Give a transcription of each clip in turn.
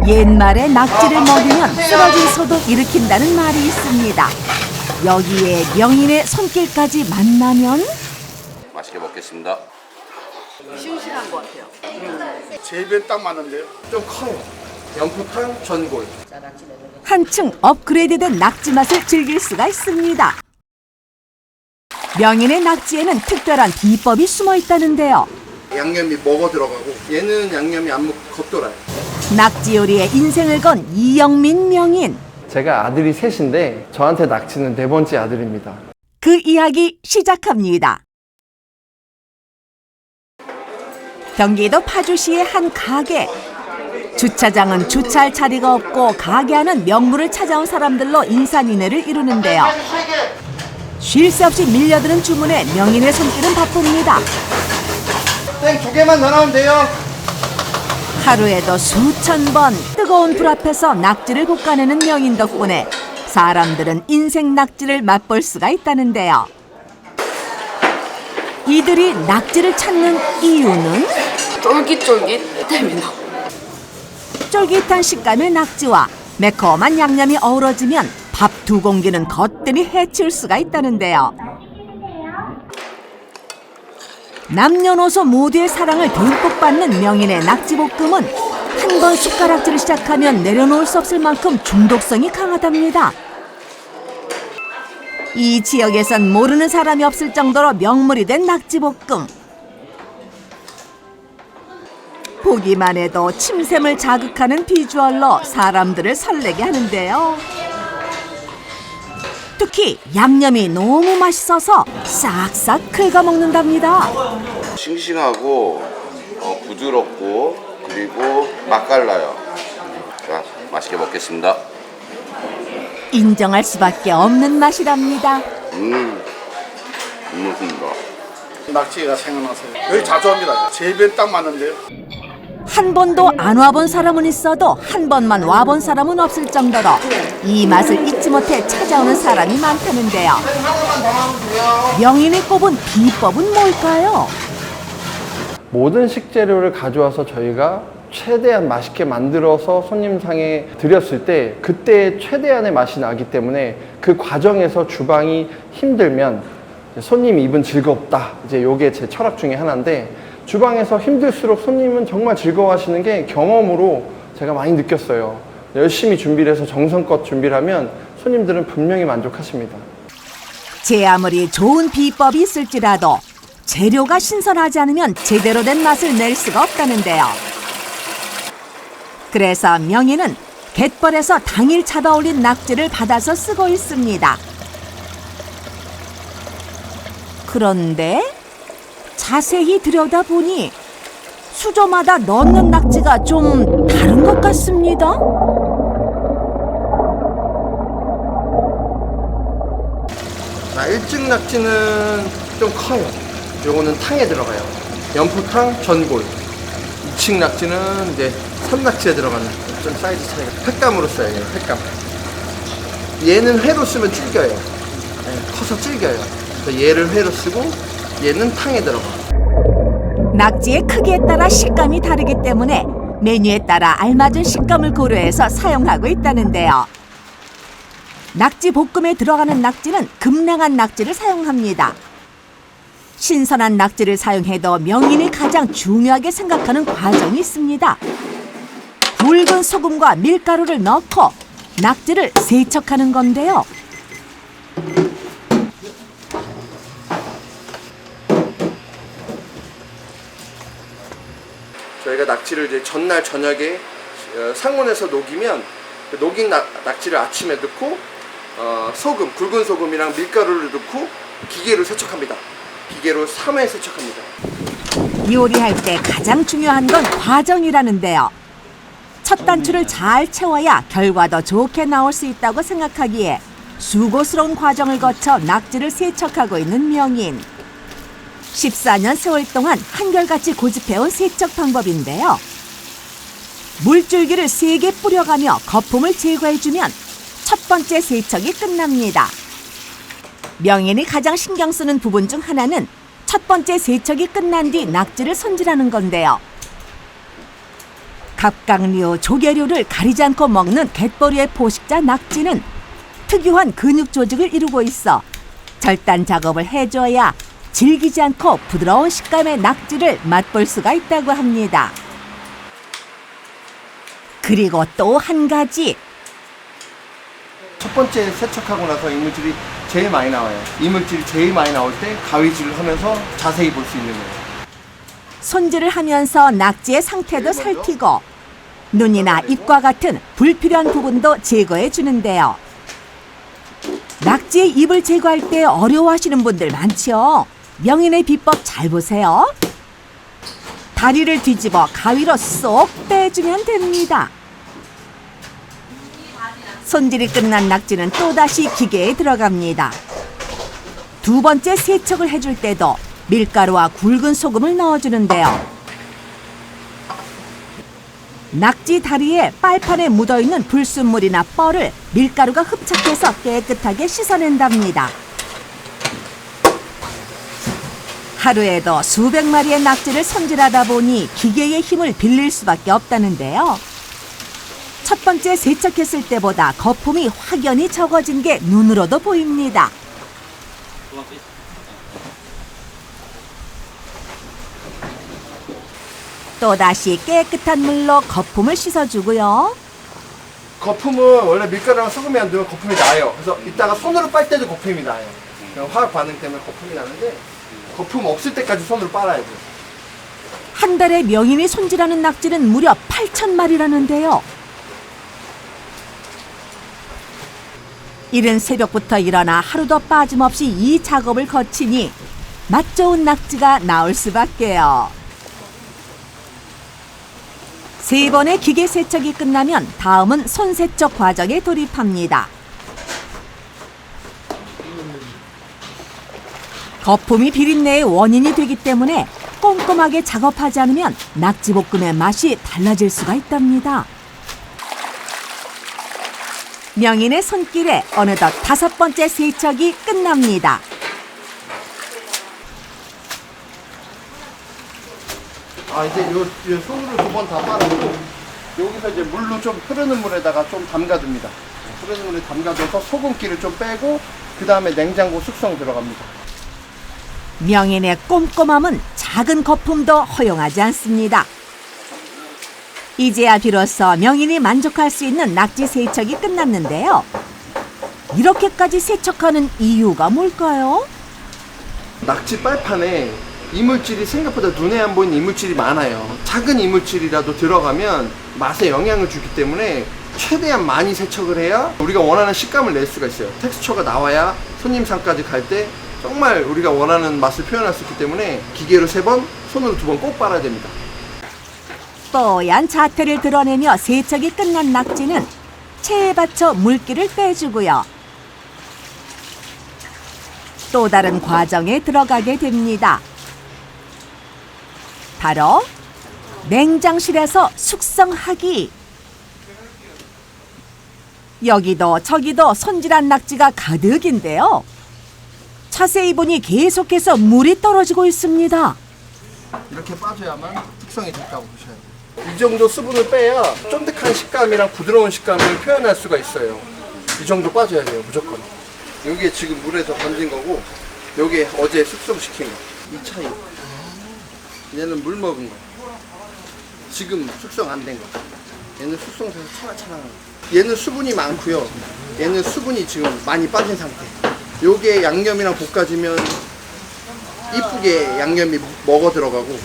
옛말에 낙지를 먹이면 쓰러진 소도 일으킨다는 말이 있습니다. 여기에 명인의 손길까지 만나면 맛있게 먹겠습니다. 싱싱한 것 같아요. 제 입에 딱 맞는데요. 좀 커요. 연포탕 전골. 한층 업그레이드된 낙지 맛을 즐길 수가 있습니다. 명인의 낙지에는 특별한 비법이 숨어 있다는데요. 양념이 먹어 들어가고 얘는 양념이 안 먹고 겉돌아요. 낙지 요리에 인생을 건 이영민 명인. 제가 아들이 셋인데 저한테 낙지는 네 번째 아들입니다. 그 이야기 시작합니다. 경기도 파주시의 한 가게. 주차장은 주차할 자리가 없고 가게 안은 명물을 찾아온 사람들로 인산인해를 이루는데요. 쉴 새 없이 밀려드는 주문에 명인의 손길은 바쁩니다. 땡 2개만 더 나오면 돼요. 하루에도 수천 번 뜨거운 불 앞에서 낙지를 볶아내는 명인 덕분에 사람들은 인생 낙지를 맛볼 수가 있다는데요. 이들이 낙지를 찾는 이유는 쫄깃쫄깃 때문에. 쫄깃한 식감의 낙지와 매콤한 양념이 어우러지면 밥 2공기는 거뜬히 해치울 수가 있다는데요. 남녀노소 모두의 사랑을 듬뿍 받는 명인의 낙지볶음은 한 번 숟가락질을 시작하면 내려놓을 수 없을 만큼 중독성이 강하답니다. 이 지역에선 모르는 사람이 없을 정도로 명물이 된 낙지볶음. 보기만 해도 침샘을 자극하는 비주얼로 사람들을 설레게 하는데요. 특히 양념이 너무 맛있어서 싹싹 긁어먹는답니다. 싱싱하고 부드럽고 그리고 맛깔나요. 자, 맛있게 먹겠습니다. 인정할 수밖에 없는 맛이랍니다. 낙지가 생각나서요. 여기 자주 합니다. 제 입에 딱 맞는데요. 한 번도 안 와본 사람은 있어도 한 번만 와본 사람은 없을 정도로 이 맛을 잊지 못해 찾아오는 사람이 많다는데요. 명인이 꼽은 비법은 뭘까요? 모든 식재료를 가져와서 저희가 최대한 맛있게 만들어서 손님상에 드렸을 때 그때 최대한의 맛이 나기 때문에 그 과정에서 주방이 힘들면 손님 입은 즐겁다. 이제 요게 제 철학 중에 하나인데 주방에서 힘들수록 손님은 정말 즐거워하시는 게 경험으로 제가 많이 느꼈어요. 열심히 준비를 해서 정성껏 준비를 하면 손님들은 분명히 만족하십니다. 제 아무리 좋은 비법이 있을지라도 재료가 신선하지 않으면 제대로 된 맛을 낼 수가 없다는데요. 그래서 명인은 갯벌에서 당일 잡아올린 낙지를 받아서 쓰고 있습니다. 그런데 자세히 들여다보니 수조마다 넣는 낙지가 좀 다른 것 같습니다. 자, 1층 낙지는 좀 커요. 요거는 탕에 들어가요. 연포탕 전골. 2층 낙지는 이제 산낙지에 들어가는 좀 사이즈 차이가 횟감으로 써요. 횟감. 얘는 회로 쓰면 질겨요. 커서 질겨요. 그래서 얘를 회로 쓰고 얘는 탕에 들어가. 낙지의 크기에 따라 식감이 다르기 때문에 메뉴에 따라 알맞은 식감을 고려해서 사용하고 있다는데요. 낙지 볶음에 들어가는 낙지는 금냉한 낙지를 사용합니다. 신선한 낙지를 사용해도 명인이 가장 중요하게 생각하는 과정이 있습니다. 굵은 소금과 밀가루를 넣고 낙지를 세척하는 건데요. 저희가 낙지를 이제 전날 저녁에 상온에서 녹이면 그 녹인 낙지를 아침에 넣고 소금, 굵은 소금이랑 밀가루를 넣고 기계로 세척합니다. 기계로 3회 세척합니다. 요리할 때 가장 중요한 건 과정이라는데요. 첫 단추를 잘 채워야 결과도 좋게 나올 수 있다고 생각하기에 수고스러운 과정을 거쳐 낙지를 세척하고 있는 명인. 14년 세월 동안 한결같이 고집해온 세척 방법인데요. 물줄기를 세게 뿌려가며 거품을 제거해주면 첫 번째 세척이 끝납니다. 명인이 가장 신경 쓰는 부분 중 하나는 첫 번째 세척이 끝난 뒤 낙지를 손질하는 건데요. 갑각류, 조개류를 가리지 않고 먹는 갯벌이의 포식자 낙지는 특유한 근육 조직을 이루고 있어 절단 작업을 해줘야 질기지 않고 부드러운 식감의 낙지를 맛볼 수가 있다고 합니다. 그리고 또 한 가지. 첫 번째 세척하고 나서 이물질이 제일 많이 나와요. 이물질이 제일 많이 나올 때 가위질을 하면서 자세히 볼 수 있는 거예요. 손질을 하면서 낙지의 상태도 살피고 눈이나 입과 같은 불필요한 부분도 제거해 주는데요. 낙지의 잎을 제거할 때 어려워하시는 분들 많죠. 명인의 비법 잘 보세요. 다리를 뒤집어 가위로 쏙 빼주면 됩니다. 손질이 끝난 낙지는 또다시 기계에 들어갑니다. 두 번째 세척을 해줄 때도 밀가루와 굵은 소금을 넣어주는데요. 낙지 다리에 빨판에 묻어있는 불순물이나 뻘을 밀가루가 흡착해서 깨끗하게 씻어낸답니다. 하루에도 수백 마리의 낙지를 손질하다 보니 기계의 힘을 빌릴 수밖에 없다는데요. 첫 번째 세척했을 때보다 거품이 확연히 적어진 게 눈으로도 보입니다. 또다시 깨끗한 물로 거품을 씻어주고요. 거품은 원래 밀가루랑 소금이 안 들면 거품이 나요. 그래서 이따가 손으로 빨 때도 거품이 나요. 화학 반응 때문에 거품이 나는데 거품 없을 때까지 손으로 빨아야 돼요. 한 달에 명인이 손질하는 낙지는 무려 8,000마리라는데요. 이른 새벽부터 일어나 하루도 빠짐없이 이 작업을 거치니 맛 좋은 낙지가 나올 수밖에요. 세 번의 기계 세척이 끝나면 다음은 손 세척 과정에 돌입합니다. 거품이 비린내의 원인이 되기 때문에 꼼꼼하게 작업하지 않으면 낙지볶음의 맛이 달라질 수가 있답니다. 명인의 손길에 어느덧 5번째 세척이 끝납니다. 이제 요 손으로 2번 다 빨아주고 여기서 이제 물로 좀 흐르는 물에다가 좀 담가둡니다. 흐르는 물에 담가둬서 소금기를 좀 빼고 그 다음에 냉장고 숙성 들어갑니다. 명인의 꼼꼼함은 작은 거품도 허용하지 않습니다. 이제야 비로소 명인이 만족할 수 있는 낙지 세척이 끝났는데요. 이렇게까지 세척하는 이유가 뭘까요? 낙지 빨판에 이물질이 생각보다 눈에 안 보이는 이물질이 많아요. 작은 이물질이라도 들어가면 맛에 영향을 주기 때문에 최대한 많이 세척을 해야 우리가 원하는 식감을 낼 수가 있어요. 텍스처가 나와야 손님 상까지 갈 때 정말 우리가 원하는 맛을 표현할 수 있기 때문에 기계로 3번, 손으로 2번 꼭 빨아야 됩니다. 뽀얀 자태를 드러내며 세척이 끝난 낙지는 체에 받쳐 물기를 빼주고요. 또 다른 과정에 들어가게 됩니다. 바로 냉장실에서 숙성하기. 여기도 저기도 손질한 낙지가 가득인데요. 자세히 보니 계속해서 물이 떨어지고 있습니다. 이렇게 빠져야만 숙성이 됐다고 보셔야 돼요. 이 정도 수분을 빼야 쫀득한 식감이랑 부드러운 식감을 표현할 수가 있어요. 이 정도 빠져야 돼요, 무조건. 여기에 지금 물에서 건진 거고 여기에 어제 숙성시킨 거. 이 차이. 얘는 물 먹은 거. 지금 숙성 안 된 거. 얘는 숙성돼서 차라차라. 얘는 수분이 많고요. 얘는 수분이 지금 많이 빠진 상태. 요게 양념이랑 볶아지면 이쁘게 양념이 먹어 들어가고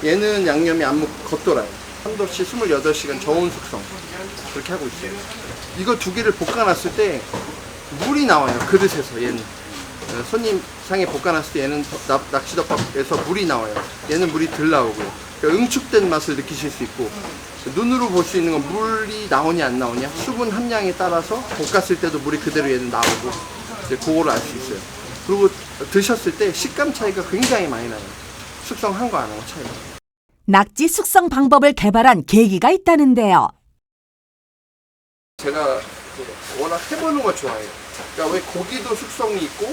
얘는 양념이 안 겉돌아요. 3도씨 28시간 저온 숙성 그렇게 하고 있어요. 이거 두 개를 볶아놨을 때 물이 나와요. 그릇에서 얘는 손님 상에 볶아놨을 때 얘는 낙지덮밥에서 물이 나와요. 얘는 물이 덜 나오고요. 그러니까 응축된 맛을 느끼실 수 있고 눈으로 볼 수 있는 건 물이 나오냐 안 나오냐 수분 함량에 따라서 볶았을 때도 물이 그대로 얘는 나오고 이제 그거를 알 수 있어요. 그리고 드셨을 때 식감 차이가 굉장히 많이 나요. 숙성한 거 안 하고 차이가. 낙지 숙성 방법을 개발한 계기가 있다는데요. 제가 워낙 해보는 걸 좋아해요. 그러니까 왜 고기도 숙성이 있고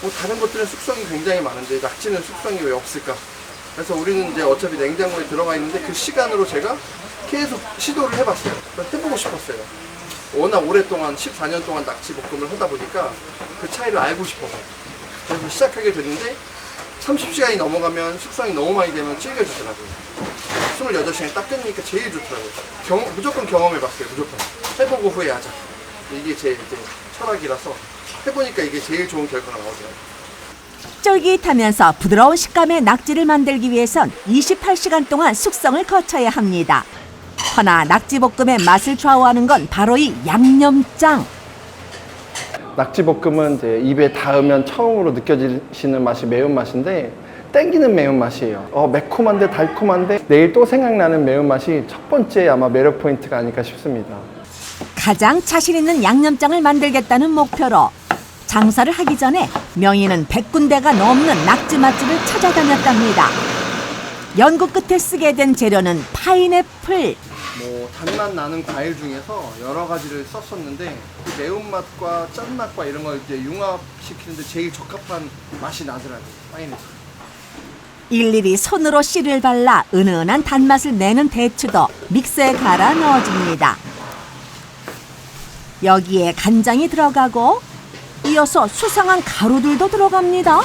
뭐 다른 것들은 숙성이 굉장히 많은데 낙지는 숙성이 왜 없을까? 그래서 우리는 이제 어차피 냉장고에 들어가 있는데 그 시간으로 제가 계속 시도를 해봤어요. 해보고 싶었어요. 워낙 오랫동안 14년 동안 낙지볶음을 하다 보니까 그 차이를 알고 싶어서 그래서 시작하게 됐는데 30시간이 넘어가면 숙성이 너무 많이 되면 질겨지더라고요. 28시간이 딱 끝나니까 제일 좋더라고요. 무조건 경험해봤어요. 무조건 해보고 후회하자. 이게 제 이제 철학이라서 해보니까 이게 제일 좋은 결과가 나오더라고요. 쫄깃하면서 부드러운 식감의 낙지를 만들기 위해선 28시간 동안 숙성을 거쳐야 합니다. 허나 낙지볶음의 맛을 좌우하는 건 바로 이 양념장. 낙지볶음은 이제 입에 닿으면 처음으로 느껴지시는 맛이 매운맛인데 땡기는 매운맛이에요. 매콤한데 달콤한데 내일 또 생각나는 매운맛이 첫 번째 아마 매력 포인트가 아닐까 싶습니다. 가장 자신 있는 양념장을 만들겠다는 목표로 장사를 하기 전에 명희는 100군데가 넘는 낙지 맛집을 찾아다녔답니다. 연구 끝에 쓰게 된 재료는 파인애플. 단맛 나는 과일 중에서 여러 가지를 썼었는데 그 매운맛과 짠맛과 이런 걸 이제 융합시키는데 제일 적합한 맛이 나더라고요. 파인애플. 일일이 손으로 씨를 발라 은은한 단맛을 내는 대추도 믹서에 갈아 넣어줍니다. 여기에 간장이 들어가고 이어서 수상한 가루들도 들어갑니다.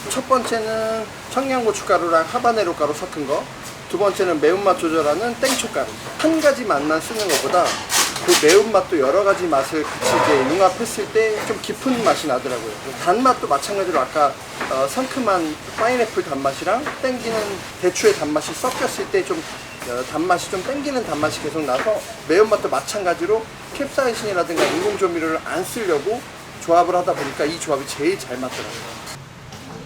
첫 번째는 청양고춧가루랑 하바네로 가루 섞은 거. 두 번째는 매운맛 조절하는 땡초가루. 한 가지 맛만 쓰는 것보다 그 매운맛도 여러 가지 맛을 같이 이제 융합했을 때 좀 깊은 맛이 나더라고요. 단맛도 마찬가지로 아까 상큼한 파인애플 단맛이랑 땡기는 대추의 단맛이 섞였을 때 좀 단맛이 좀 땡기는 단맛이 계속 나서 매운맛도 마찬가지로 캡사이신이라든가 인공조미료를 안 쓰려고 조합을 하다 보니까 이 조합이 제일 잘 맞더라고요.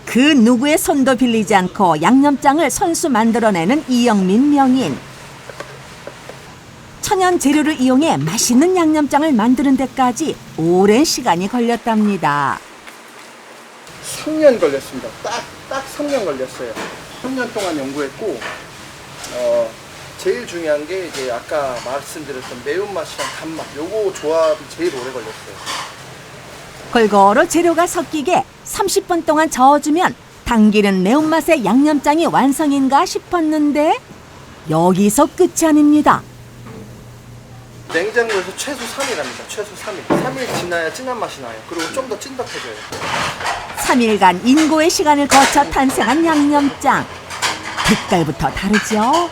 그 누구의 손도 빌리지 않고 양념장을 손수 만들어내는 이영민 명인. 천연 재료를 이용해 맛있는 양념장을 만드는 데까지 오랜 시간이 걸렸답니다. 3년 걸렸습니다. 딱 3년 걸렸어요. 3년 동안 연구했고 제일 중요한 게 이제 아까 말씀드렸던 매운맛이랑 단맛 요거 조합이 제일 오래 걸렸어요. 골고루 재료가 섞이게 30분 동안 저어주면 당기는 매운맛의 양념장이 완성인가 싶었는데 여기서 끝이 아닙니다. 냉장고에서 최소 3일합니다. 최소 3일. 3일 지나야 진한 맛이 나요. 그리고 좀 더 찐득해져요. 3일간 인고의 시간을 거쳐 탄생한 양념장. 빛깔부터 다르죠?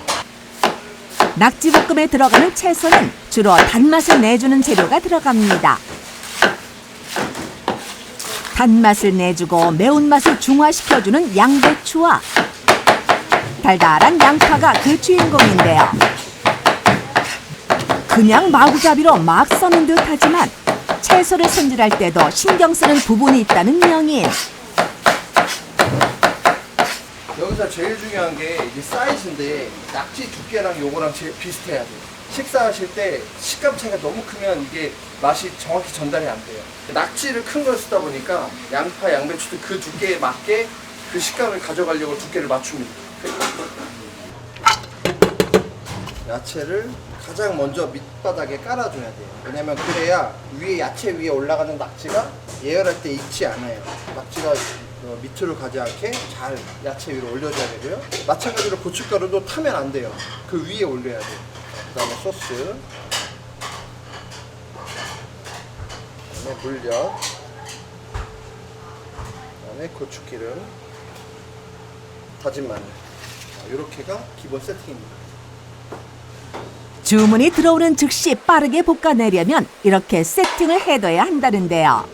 낙지볶음에 들어가는 채소는 주로 단맛을 내주는 재료가 들어갑니다. 단맛을 내주고 매운맛을 중화시켜주는 양배추와 달달한 양파가 그 주인공인데요. 그냥 마구잡이로 막 써는 듯하지만 채소를 손질할 때도 신경 쓰는 부분이 있다는 명인. 여기서 제일 중요한 게 이제 사이즈인데 낙지 두께랑 요거랑 제일 비슷해야 돼요. 식사하실 때 식감 차이가 너무 크면 이게 맛이 정확히 전달이 안 돼요. 낙지를 큰 걸 쓰다 보니까 양파, 양배추도 그 두께에 맞게 그 식감을 가져가려고 두께를 맞춥니다. 야채를 가장 먼저 밑바닥에 깔아줘야 돼요. 왜냐면 그래야 위에 야채 위에 올라가는 낙지가 예열할 때 익지 않아요. 낙지가 밑으로 가지 않게 잘 야채 위로 올려줘야 되고요. 마찬가지로 고춧가루도 타면 안 돼요. 그 위에 올려야 돼요. 그 다음에 소스, 그 다음에 물엿, 그 다음에 고추기름, 다진 마늘. 이렇게가 기본 세팅입니다. 주문이 들어오는 즉시 빠르게 볶아내려면 이렇게 세팅을 해둬야 한다는데요.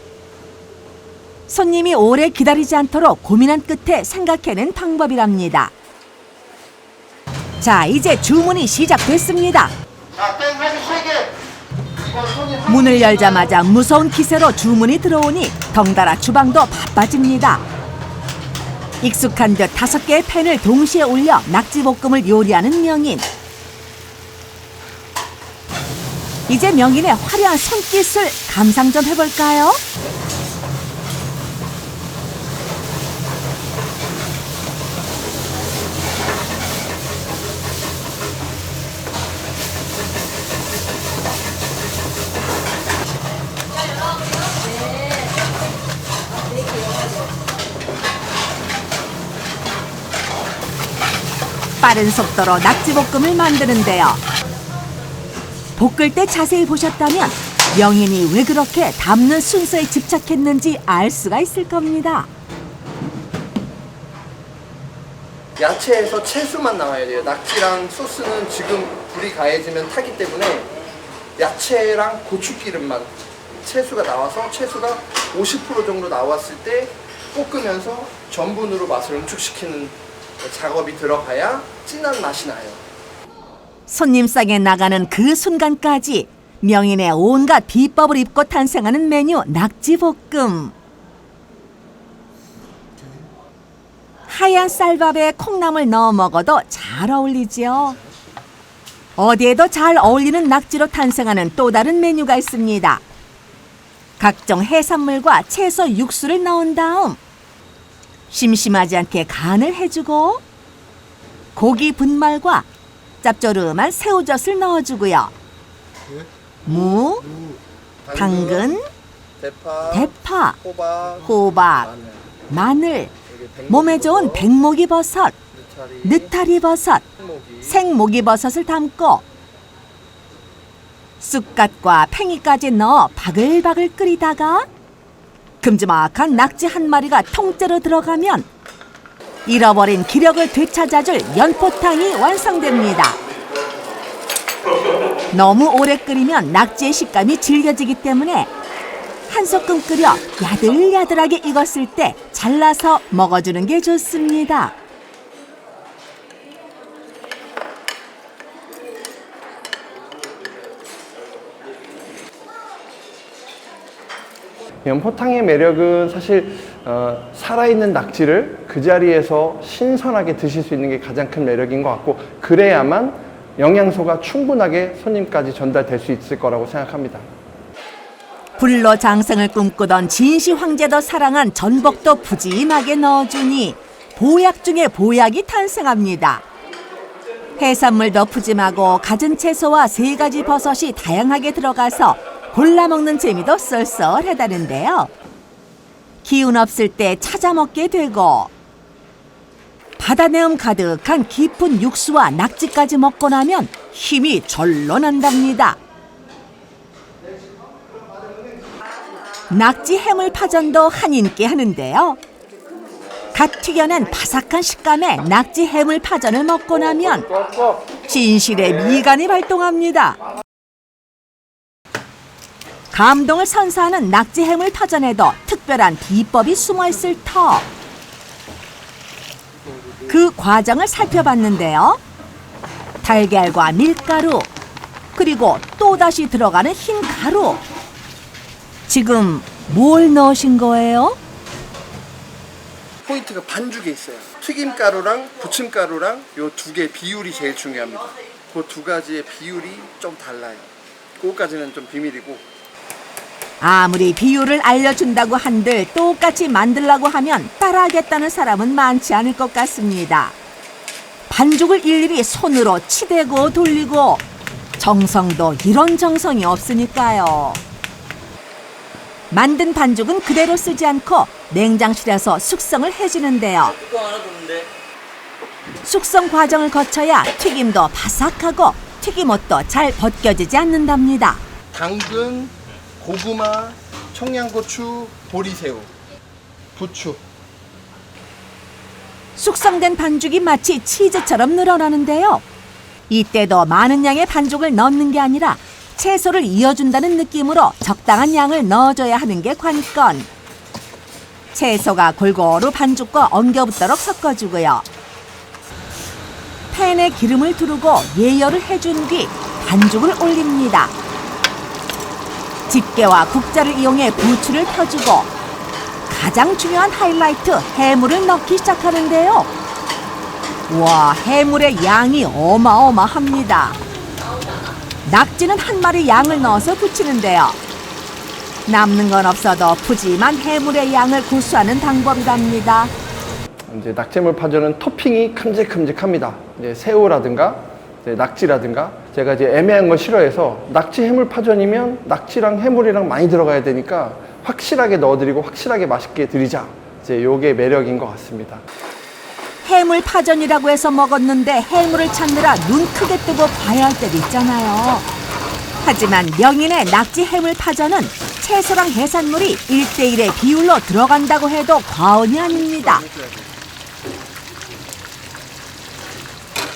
손님이 오래 기다리지 않도록 고민한 끝에 생각해낸 방법이랍니다. 자, 이제 주문이 시작됐습니다. 문을 열자마자 무서운 기세로 주문이 들어오니 덩달아 주방도 바빠집니다. 익숙한 듯 5개의 팬을 동시에 올려 낙지볶음을 요리하는 명인. 이제 명인의 화려한 손기술 감상 좀 해볼까요? 빠른 속도로 낙지볶음을 만드는데요. 볶을 때 자세히 보셨다면 명인이 왜 그렇게 담는 순서에 집착했는지 알 수가 있을 겁니다. 야채에서 채수만 나와야 돼요. 낙지랑 소스는 지금 불이 가해지면 타기 때문에 야채랑 고추기름만 채수가 나와서 채수가 50% 정도 나왔을 때 볶으면서 전분으로 맛을 응축시키는 작업이 들어가야 진한 맛이 나요. 손님상에 나가는 그 순간까지 명인의 온갖 비법을 입고 탄생하는 메뉴 낙지볶음. 하얀 쌀밥에 콩나물 넣어 먹어도 잘 어울리지요. 어디에도 잘 어울리는 낙지로 탄생하는 또 다른 메뉴가 있습니다. 각종 해산물과 채소 육수를 넣은 다음 심심하지 않게 간을 해주고 고기 분말과 짭조름한 새우젓을 넣어주고요. 무, 당근, 대파, 호박, 마늘, 몸에 좋은 백목이버섯, 느타리버섯, 생목이버섯을 담고 쑥갓과 팽이까지 넣어 바글바글 끓이다가 큼지막한 낙지 한 마리가 통째로 들어가면 잃어버린 기력을 되찾아줄 연포탕이 완성됩니다. 너무 오래 끓이면 낙지의 식감이 질겨지기 때문에 한 소끔 끓여 야들야들하게 익었을 때 잘라서 먹어주는 게 좋습니다. 연포탕의 매력은 사실 살아있는 낙지를 그 자리에서 신선하게 드실 수 있는 게 가장 큰 매력인 것 같고, 그래야만 영양소가 충분하게 손님까지 전달될 수 있을 거라고 생각합니다. 불로 장생을 꿈꾸던 진시 황제도 사랑한 전복도 푸짐하게 넣어주니 보약 중에 보약이 탄생합니다. 해산물도 푸짐하고 갖은 채소와 3가지 버섯이 다양하게 들어가서 골라 먹는 재미도 쏠쏠하다는데요. 기운 없을 때 찾아 먹게 되고 바다 내음 가득한 깊은 육수와 낙지까지 먹고 나면 힘이 절로 난답니다. 낙지 해물파전도 한인께 하는데요. 갓 튀겨낸 바삭한 식감의 낙지 해물파전을 먹고 나면 진실의 미간이 발동합니다. 감동을 선사하는 낙지 해물파전에도 특별한 비법이 숨어있을 터. 그 과정을 살펴봤는데요. 달걀과 밀가루, 그리고 또다시 들어가는 흰 가루. 지금 뭘 넣으신 거예요? 포인트가 반죽에 있어요. 튀김가루랑 부침가루랑 요 2개 비율이 제일 중요합니다. 그 2가지의 비율이 좀 달라요. 그거까지는 좀 비밀이고. 아무리 비율을 알려준다고 한들 똑같이 만들라고 하면 따라하겠다는 사람은 많지 않을 것 같습니다. 반죽을 일일이 손으로 치대고 돌리고 정성도 이런 정성이 없으니까요. 만든 반죽은 그대로 쓰지 않고 냉장실에서 숙성을 해주는데요. 숙성 과정을 거쳐야 튀김도 바삭하고 튀김옷도 잘 벗겨지지 않는답니다. 당근, 고구마, 청양고추, 보리새우, 부추. 숙성된 반죽이 마치 치즈처럼 늘어나는데요. 이때도 많은 양의 반죽을 넣는 게 아니라 채소를 이어준다는 느낌으로 적당한 양을 넣어줘야 하는 게 관건. 채소가 골고루 반죽과 엉겨붙도록 섞어주고요. 팬에 기름을 두르고 예열을 해준 뒤 반죽을 올립니다. 집게와 국자를 이용해 부추를 펴주고 가장 중요한 하이라이트 해물을 넣기 시작하는데요. 와, 해물의 양이 어마어마합니다. 낙지는 한 마리 양을 넣어서 부치는데요. 남는 건 없어도 푸짐한 해물의 양을 고수하는 방법이랍니다. 이제 낙지해물 파전은 토핑이 큼직큼직합니다. 이제 새우라든가 이제 낙지라든가, 제가 이제 애매한 거 싫어해서 낙지 해물 파전이면 낙지랑 해물이랑 많이 들어가야 되니까 확실하게 넣어드리고 확실하게 맛있게 드리자. 이제 요게 매력인 것 같습니다. 해물 파전이라고 해서 먹었는데 해물을 찾느라 눈 크게 뜨고 봐야 할 때도 있잖아요. 하지만 명인의 낙지 해물 파전은 채소랑 해산물이 1대1의 비율로 들어간다고 해도 과언이 아닙니다.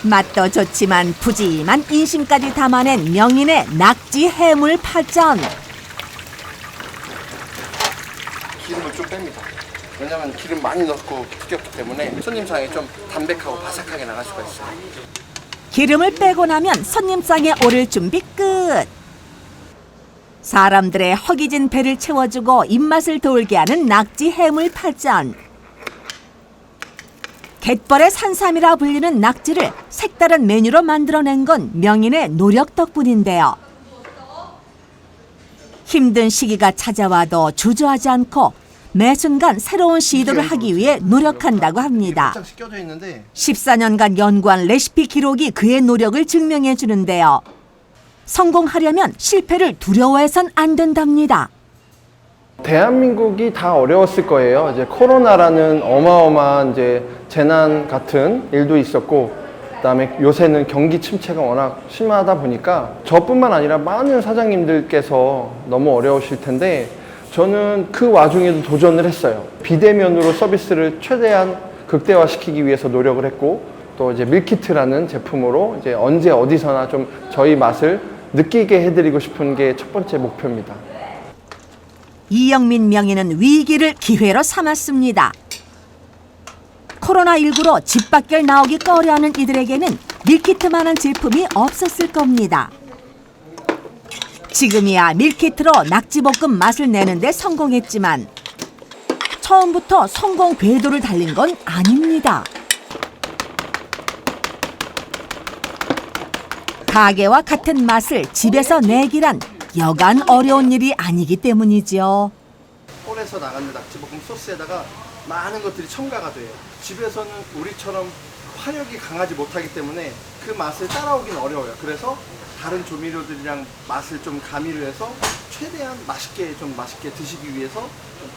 맛도 좋지만 푸짐한 인심까지 담아낸 명인의 낙지 해물 파전. 기름을 좀 뺍니다. 왜냐면 기름 많이 넣고 튀겼기 때문에 손님상에 좀 담백하고 바삭하게 나갈 수가 있어요. 기름을 빼고 나면 손님상에 오를 준비 끝. 사람들의 허기진 배를 채워주고 입맛을 돌게 하는 낙지 해물 파전. 갯벌의 산삼이라 불리는 낙지를 색다른 메뉴로 만들어낸 건 명인의 노력 덕분인데요. 힘든 시기가 찾아와도 주저하지 않고 매 순간 새로운 시도를 하기 위해 노력한다고 합니다. 14년간 연구한 레시피 기록이 그의 노력을 증명해 주는데요. 성공하려면 실패를 두려워해선 안 된답니다. 대한민국이 다 어려웠을 거예요. 이제 코로나라는 어마어마한 이제 재난 같은 일도 있었고, 그다음에 요새는 경기 침체가 워낙 심하다 보니까 저뿐만 아니라 많은 사장님들께서 너무 어려우실 텐데 저는 그 와중에도 도전을 했어요. 비대면으로 서비스를 최대한 극대화시키기 위해서 노력을 했고, 또 이제 밀키트라는 제품으로 이제 언제 어디서나 좀 저희 맛을 느끼게 해드리고 싶은 게 첫 번째 목표입니다. 이영민 명인은 위기를 기회로 삼았습니다. 코로나19로 집 밖을 나오기 꺼려하는 이들에게는 밀키트만한 제품이 없었을 겁니다. 지금이야 밀키트로 낙지볶음 맛을 내는데 성공했지만 처음부터 성공 궤도를 달린 건 아닙니다. 가게와 같은 맛을 집에서 내기란 여간 어려운 일이 아니기 때문이죠. 홀에서 나가는 낙지볶음 소스에다가 많은 것들이 첨가가 돼요. 집에서는 우리처럼 화력이 강하지 못하기 때문에 그 맛을 따라오긴 어려워요. 그래서 다른 조미료들이랑 맛을 좀 가미를 해서 최대한 맛있게 드시기 위해서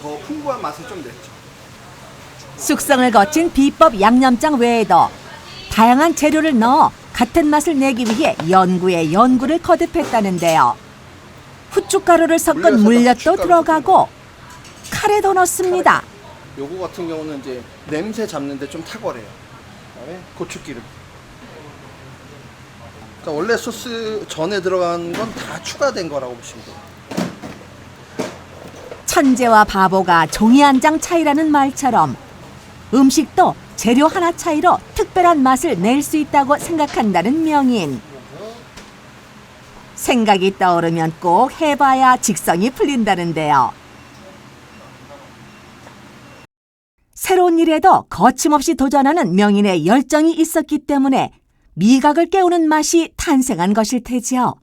더 풍부한 맛을 좀 냈죠. 숙성을 거친 비법 양념장 외에도 다양한 재료를 넣어 같은 맛을 내기 위해 연구에 연구를 거듭했다는데요. 후춧가루를 섞은 물엿도 들어가고 카레도 넣습니다. 요거 같은 경우는 이제 냄새 잡는데 좀 탁월해요. 그다음에 고추기름. 그러니까 원래 소스 전에 들어간 건 다 추가된 거라고 보시면 돼요. 천재와 바보가 종이 한 장 차이라는 말처럼 음식도 재료 하나 차이로 특별한 맛을 낼 수 있다고 생각한다는 명인. 생각이 떠오르면 꼭 해봐야 직성이 풀린다는데요. 새로운 일에도 거침없이 도전하는 명인의 열정이 있었기 때문에 미각을 깨우는 맛이 탄생한 것일 테지요.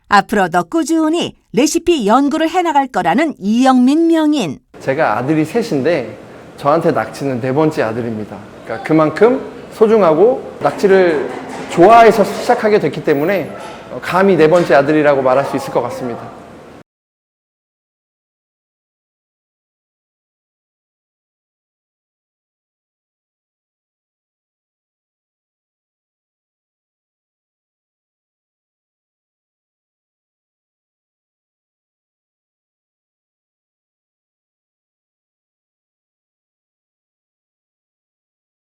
앞으로도 꾸준히 레시피 연구를 해나갈 거라는 이영민 명인. 제가 아들이 셋인데 저한테 낙지는 네 번째 아들입니다. 그러니까 그만큼 소중하고 낙지를 좋아해서 시작하게 됐기 때문에 감히 네 번째 아들이라고 말할 수 있을 것 같습니다.